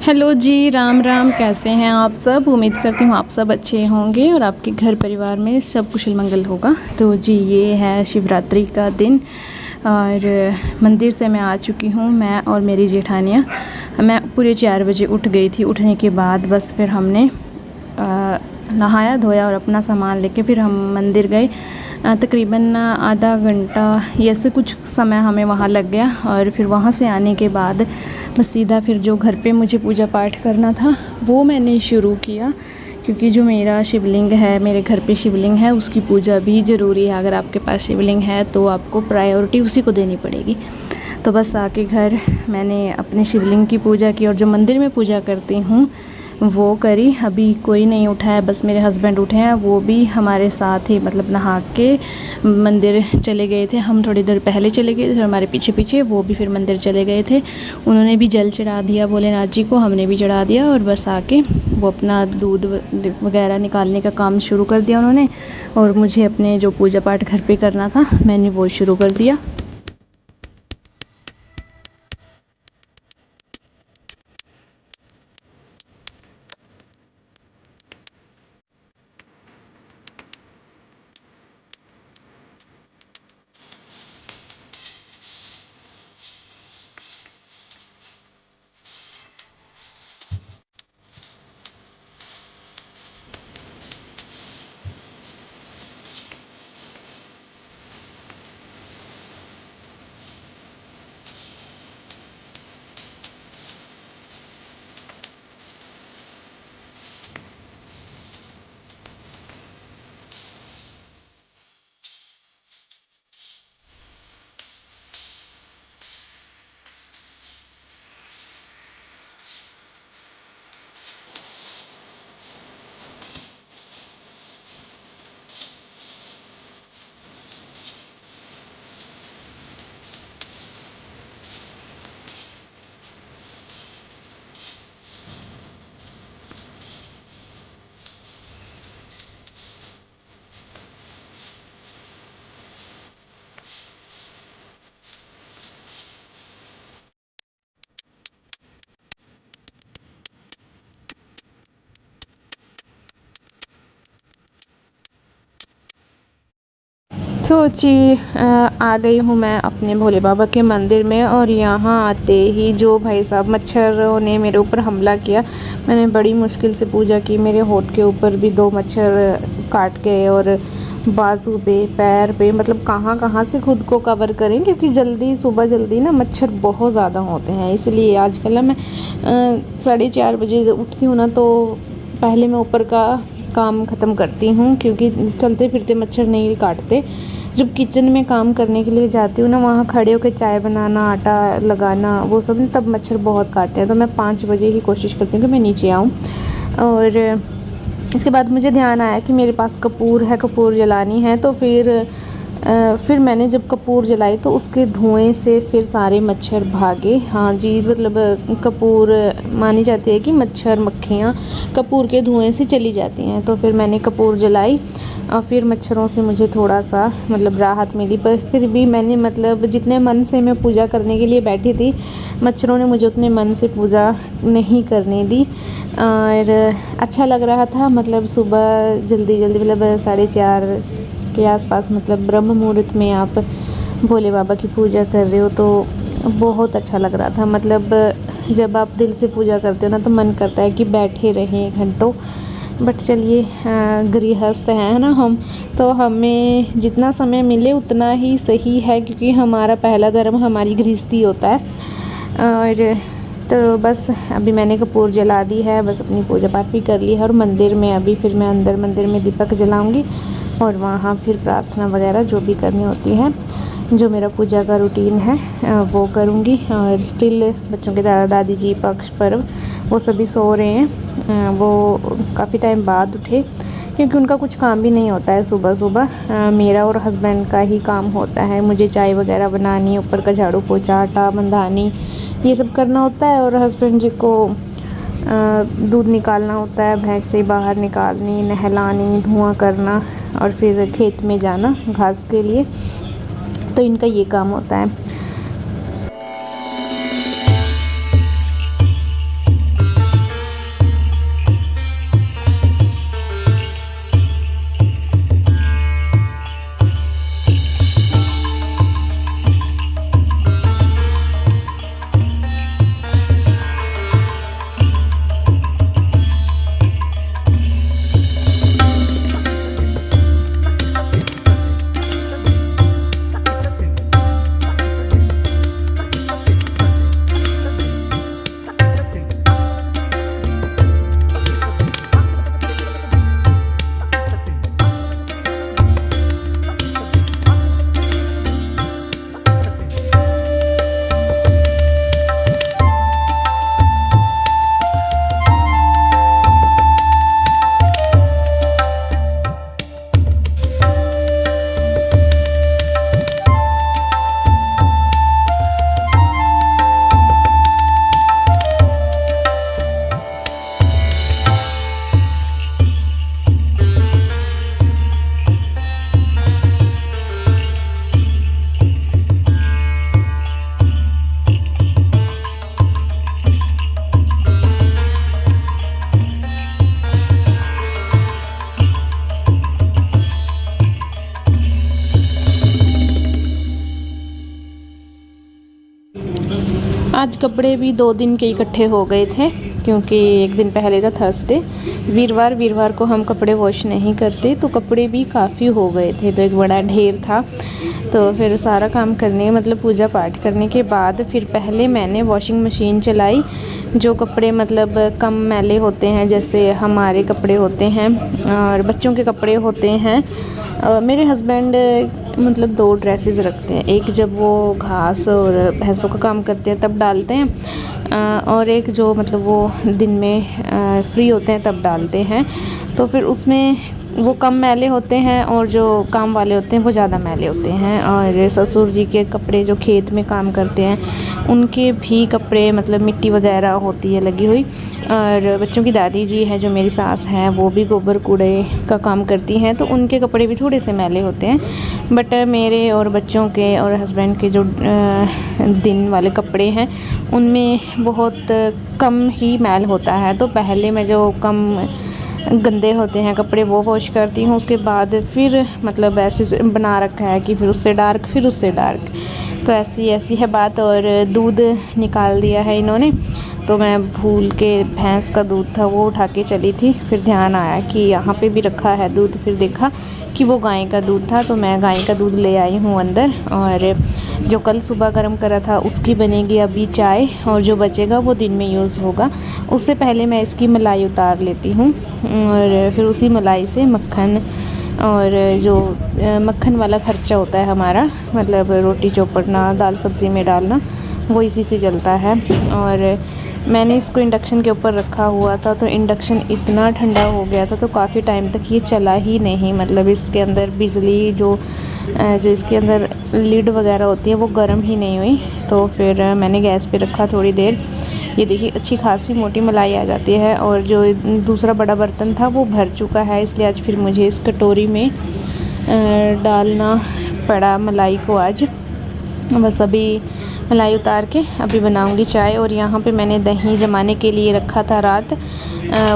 Hello जी, राम राम। कैसे हैं आप सब? उम्मीद करती हूँ आप सब अच्छे होंगे और आपके घर परिवार में सब कुशल मंगल होगा। तो जी, ये है शिवरात्रि का दिन और मंदिर से मैं आ चुकी हूँ, मैं और मेरी जेठानियाँ। मैं पूरे 4 बजे उठ गई थी। उठने के बाद बस फिर हमने नहाया धोया और अपना सामान लेके फिर हम मंदिर गए। तकरीबन आधा घंटा या से कुछ समय हमें वहाँ लग गया और फिर वहाँ से आने के बाद बस सीधा फिर जो घर पे मुझे पूजा पाठ करना था वो मैंने शुरू किया, क्योंकि जो मेरा शिवलिंग है, मेरे घर पे शिवलिंग है, उसकी पूजा भी ज़रूरी है। अगर आपके पास शिवलिंग है तो आपको प्रायोरिटी उसी को देनी पड़ेगी। तो बस आके घर मैंने अपने शिवलिंग की पूजा की और जो मंदिर में पूजा करती हूँ वो करी। अभी कोई नहीं उठा है, बस मेरे हस्बैंड उठे हैं। वो भी हमारे साथ ही मतलब नहा के मंदिर चले गए थे। हम थोड़ी देर पहले चले गए थे, हमारे पीछे पीछे वो भी फिर मंदिर चले गए थे। उन्होंने भी जल चढ़ा दिया भोलेनाथ जी को, हमने भी चढ़ा दिया और बस आके वो अपना दूध वगैरह निकालने का काम शुरू कर दिया उन्होंने। और मुझे अपने जो पूजा पाठ घर पे करना था मैंने वो शुरू कर दिया। तो जी, आ गई हूँ मैं अपने भोले बाबा के मंदिर में और यहाँ आते ही जो भाई साहब मच्छरों ने मेरे ऊपर हमला किया। मैंने बड़ी मुश्किल से पूजा की। मेरे होठ के ऊपर भी 2 मच्छर काट गए और बाजू पे, पैर पे, मतलब कहाँ कहाँ से खुद को कवर करें, क्योंकि जल्दी सुबह जल्दी ना मच्छर बहुत ज़्यादा होते हैं। इसलिए आजकल ना मैं 4:30 बजे उठती हूँ ना, तो पहले मैं ऊपर का काम ख़त्म करती हूँ, क्योंकि चलते फिरते मच्छर नहीं काटते। जब किचन में काम करने के लिए जाती हूँ ना, वहाँ खड़े होकर चाय बनाना, आटा लगाना, वो सब तब मच्छर बहुत काटते हैं। तो मैं 5 बजे ही कोशिश करती हूँ कि मैं नीचे आऊँ। और इसके बाद मुझे ध्यान आया कि मेरे पास कपूर है, कपूर जलानी है। तो फिर मैंने जब कपूर जलाई तो उसके धुएं से फिर सारे मच्छर भागे। हाँ जी, मतलब कपूर मानी जाती है कि मच्छर मक्खियाँ कपूर के धुएं से चली जाती हैं। तो फिर मैंने कपूर जलाई और फिर मच्छरों से मुझे थोड़ा सा मतलब राहत मिली। पर फिर भी मैंने मतलब जितने मन से मैं पूजा करने के लिए बैठी थी, मच्छरों ने मुझे उतने मन से पूजा नहीं करने दी। और अच्छा लग रहा था, मतलब सुबह जल्दी जल्दी, मतलब 4:30 के आसपास, मतलब ब्रह्म मुहूर्त में आप भोले बाबा की पूजा कर रहे हो तो बहुत अच्छा लग रहा था। मतलब जब आप दिल से पूजा करते हो ना तो मन करता है कि बैठे रहें घंटों। बट चलिए, गृहस्थ हैं ना हम, तो हमें जितना समय मिले उतना ही सही है, क्योंकि हमारा पहला धर्म हमारी गृहस्थी होता है। और तो बस अभी मैंने कपूर जला दी है, बस अपनी पूजा पाठ भी कर ली है। और मंदिर में अभी फिर मैं अंदर मंदिर में दीपक जलाऊंगी और वहाँ फिर प्रार्थना वगैरह जो भी करनी होती है, जो मेरा पूजा का रूटीन है वो करूँगी। और स्टिल बच्चों के दादा दादी जी पक्ष पर वो सभी सो रहे हैं। वो काफ़ी टाइम बाद उठे, क्योंकि उनका कुछ काम भी नहीं होता है सुबह सुबह। मेरा और हस्बैंड का ही काम होता है। मुझे चाय वगैरह बनानी, ऊपर का झाड़ू पोछा, आटा मंदानी, ये सब करना होता है। और हस्बैंड जी को दूध निकालना होता है, भैंस से बाहर निकालनी, नहलानी, धुआं करना और फिर खेत में जाना घास के लिए। तो इनका ये काम होता है। आज कपड़े भी 2 दिन के इकट्ठे हो गए थे, क्योंकि एक दिन पहले था थर्सडे। वीरवार को हम कपड़े वॉश नहीं करते, तो कपड़े भी काफ़ी हो गए थे, तो एक बड़ा ढेर था। तो फिर सारा काम करने मतलब पूजा पाठ करने के बाद फिर पहले मैंने वॉशिंग मशीन चलाई। जो कपड़े मतलब कम मैले होते हैं, जैसे हमारे कपड़े होते हैं और बच्चों के कपड़े होते हैं। मेरे हस्बैंड मतलब 2 ड्रेसेस रखते हैं, एक जब वो घास और भैंसों का काम करते हैं तब डालते हैं, और एक जो मतलब वो दिन में फ्री होते हैं तब डालते हैं। तो फिर उसमें वो कम मैले होते हैं और जो काम वाले होते हैं वो ज़्यादा मैले होते हैं। और ससुर जी के कपड़े जो खेत में काम करते हैं उनके भी कपड़े मतलब मिट्टी वगैरह होती है लगी हुई। और बच्चों की दादी जी है जो मेरी सास हैं, वो भी गोबर कूड़े का काम करती हैं, तो उनके कपड़े भी थोड़े से मैले होते हैं। बट मेरे और बच्चों के और हस्बैंड के जो दिन वाले कपड़े हैं उनमें बहुत कम ही मैल होता है। तो पहले मैं जो कम गंदे होते हैं कपड़े वो वॉश करती हूँ, उसके बाद फिर मतलब ऐसे बना रखा है कि फिर उससे डार्क फिर उससे डार्क, तो ऐसी है बात। और दूध निकाल दिया है इन्होंने, तो मैं भूल के भैंस का दूध था वो उठा के चली थी, फिर ध्यान आया कि यहाँ पे भी रखा है दूध, फिर देखा कि वो गाय का दूध था, तो मैं गाय का दूध ले आई हूँ अंदर। और जो कल सुबह गर्म करा था उसकी बनेगी अभी चाय, और जो बचेगा वो दिन में यूज़ होगा। उससे पहले मैं इसकी मलाई उतार लेती हूँ, और फिर उसी मलाई से मक्खन और जो मक्खन वाला खर्चा होता है हमारा, मतलब रोटी चौपड़ना, दाल सब्ज़ी में डालना, वो इसी से चलता है। और मैंने इसको इंडक्शन के ऊपर रखा हुआ था, तो इंडक्शन इतना ठंडा हो गया था, तो काफ़ी टाइम तक ये चला ही नहीं। मतलब इसके अंदर बिजली जो इसके अंदर लिड वगैरह होती है वो गर्म ही नहीं हुई। तो फिर मैंने गैस पे रखा थोड़ी देर। ये देखिए अच्छी खासी मोटी मलाई आ जाती है, और जो दूसरा बड़ा बर्तन था वो भर चुका है, इसलिए आज फिर मुझे इस कटोरी में डालना पड़ा मलाई को आज। बस अभी मलाई उतार के अभी बनाऊंगी चाय। और यहाँ पे मैंने दही जमाने के लिए रखा था रात,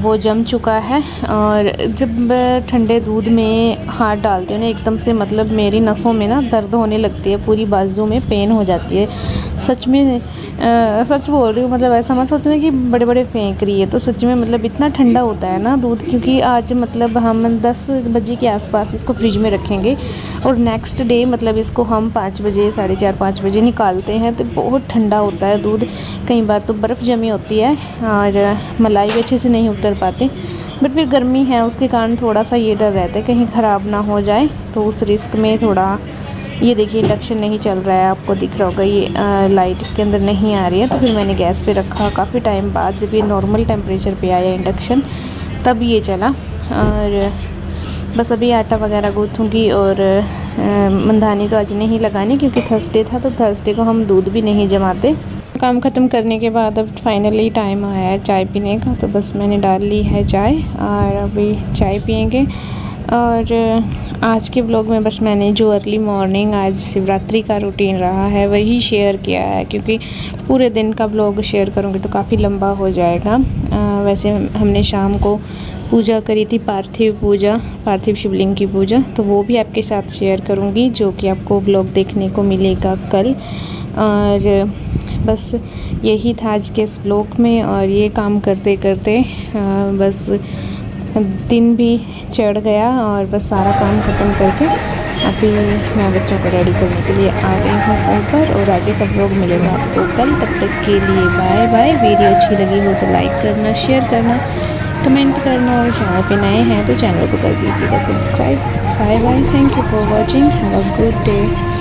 वो जम चुका है। और जब ठंडे दूध में हाथ डालती हूँ ना एकदम से मतलब मेरी नसों में ना दर्द होने लगती है, पूरी बाजू में पेन हो जाती है। सच में सच बोल रही हूँ, मतलब ऐसा मत सोचना कि बड़े बड़े फेंक रही है, तो सच में मतलब इतना ठंडा होता है ना दूध। क्योंकि आज मतलब हम 10 बजे के आसपास इसको फ्रिज में रखेंगे, और नेक्स्ट डे मतलब इसको हम 5 बजे 4:30-5 बजे निकालते हैं, तो बहुत ठंडा होता है दूध। कई बार तो बर्फ़ जमी होती है और मलाई भी अच्छे से नहीं उतर पाते। बट फिर गर्मी है उसके कारण थोड़ा सा ये डर रहता है कहीं ख़राब ना हो जाए, तो उस रिस्क में थोड़ा। ये देखिए इंडक्शन नहीं चल रहा है, आपको दिख रहा होगा, ये लाइट इसके अंदर नहीं आ रही है। तो फिर मैंने गैस पे रखा, काफ़ी टाइम बाद जब ये नॉर्मल टेम्परेचर पे आया इंडक्शन तब ये चला। और बस अभी आटा वगैरह गूँथूँगी। और मंदानी तो आज नहीं लगानी क्योंकि थर्सडे था, तो थर्सडे को हम दूध भी नहीं जमाते। काम ख़त्म करने के बाद अब फाइनली टाइम आया है चाय पीने का, तो बस मैंने डाल ली है चाय और अभी चाय पियेंगे। और आज के ब्लॉग में बस मैंने जो अर्ली मॉर्निंग आज शिवरात्रि का रूटीन रहा है वही शेयर किया है, क्योंकि पूरे दिन का ब्लॉग शेयर करूँगी तो काफ़ी लंबा हो जाएगा। वैसे हमने शाम को पूजा करी थी, पार्थिव शिवलिंग की पूजा, तो वो भी आपके साथ शेयर करूँगी, जो कि आपको ब्लॉग देखने को मिलेगा कल। और बस यही था आज के इस ब्लॉग में। और ये काम करते करते बस दिन भी चढ़ गया, और बस सारा काम ख़त्म करके अभी मैं बच्चों को रेडी करने के लिए आ गई हूँ ऊपर। और आगे का ब्लॉग मिलेगा आपको कल, तब तक के लिए बाय बाय। वीडियो अच्छी लगी हो तो लाइक करना, शेयर करना, कमेंट करना, और चैनल पे नए हैं तो चैनल को कर दीजिएगा subscribe. Bye bye, thank you for watching, have a good day.